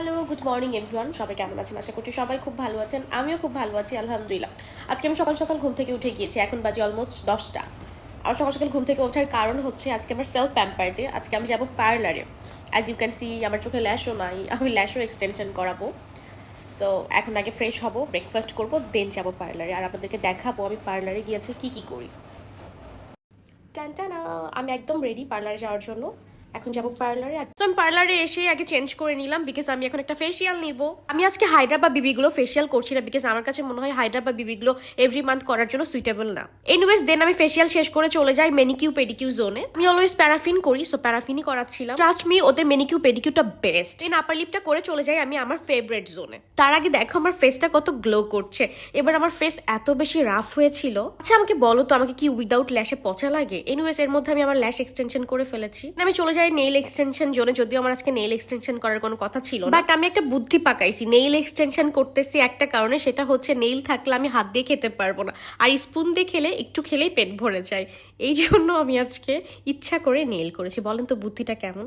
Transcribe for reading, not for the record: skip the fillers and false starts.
Hello, good morning everyone. সবাই কেমন আছেন? আশা করছি সবাই খুব ভালো আছেন। আমিও খুব ভালো আছি, আলহামদুলিল্লাহ। আজকে আমি সকাল সকাল ঘুম থেকে উঠে গিয়েছি। এখন বাজে অলমোস্ট 10টা। আর সকাল সকাল ঘুম থেকে ওঠার কারণ হচ্ছে আজকে আমার সেলফ প্যাম্পার ডে। আজকে আমি যাবো পার্লারে। অ্যাজ ইউ ক্যান সি, আমার চোখে ল্যাশও নাই, আমি ল্যাশও এক্সটেনশন করাবো। সো এখন আগে ফ্রেশ হবো, ব্রেকফাস্ট করবো, দেন যাবো পার্লারে। আর আপনাদেরকে দেখাবো আমি পার্লারে গিয়েছি কী করি। টানটানা, আমি একদম রেডি পার্লারে যাওয়ার জন্য। এখন যাবো পার্লারে। তো আমি পার্লারে এসে আগে চেঞ্জ করে নিলাম, বিকজ আমি এখন একটা ফেসিয়াল নিব। আমি আজকে হাইড্রা বা বিবিগুলো ফেসিয়াল করছি না, বিকজ আমার কাছে মনে হয় হাইড্রা বা বিবিগুলো এভরি মান্থ করার জন্য সুইটেবল না। এনিওয়েজ দেন আমি ফেসিয়াল শেষ করে চলে যাই মেনিকিউ পেডিকিউ জোনে। আমি অলওয়েজ প্যারাফিন করি, সো প্যারাফিনই করাচ্ছিলাম। ট্রাস্ট মি, ওদের মেনিকিউ পেডিকিউটা বেস্ট। দেন আপার লিপটা করে চলে যাই আমি আমার ফেভারিট জোনে। তার আগে দেখো আমার ফেসটা কত গ্লো করছে। এবার আমার ফেস এত বেশি রাফ হয়েছিল। আচ্ছা আমাকে বলো তো, আমাকে কি উইদাউট ল্যাশে পচা লাগে? এনিওয়েজ এর মধ্যে আমি আমার ল্যাশ এক্সটেনশন করে ফেলেছি। আমি চলে যাই নেইল এক্সটেনশন জোনে, যদিও আমার আজকে নেইল এক্সটেনশন করার কোনো কথা ছিল না, বাট আমি একটা বুদ্ধি পাকাইছি। নেইল এক্সটেনশন করতেছি একটা কারণে, সেটা হচ্ছে নেইল থাকলে আমি হাত দিয়ে খেতে পারবো না, আর স্পুন দিয়ে খেলে একটু খেলেই পেট ভরে যায়। এই জন্য আমি আজকে ইচ্ছা করে নেইল করেছি। বলেন তো বুদ্ধিটা কেমন?